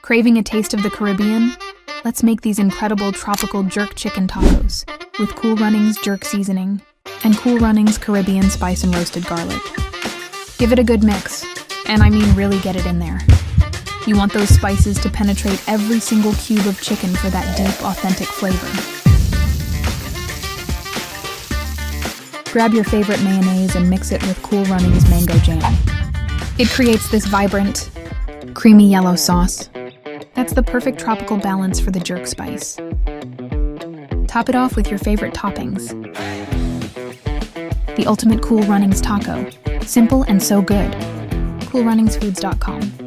Craving a taste of the Caribbean? Let's make these incredible tropical jerk chicken tacos with Cool Runnings jerk seasoning and Cool Runnings Caribbean spice and roasted garlic. Give it a good mix, and I mean really get it in there. You want those spices to penetrate every single cube of chicken for that deep, authentic flavor. Grab your favorite mayonnaise and mix it with Cool Runnings mango jam. It creates this vibrant, creamy yellow sauce. That's the perfect tropical balance for the jerk spice. Top it off with your favorite toppings. The ultimate Cool Runnings taco. Simple and so good. CoolRunningsFoods.com.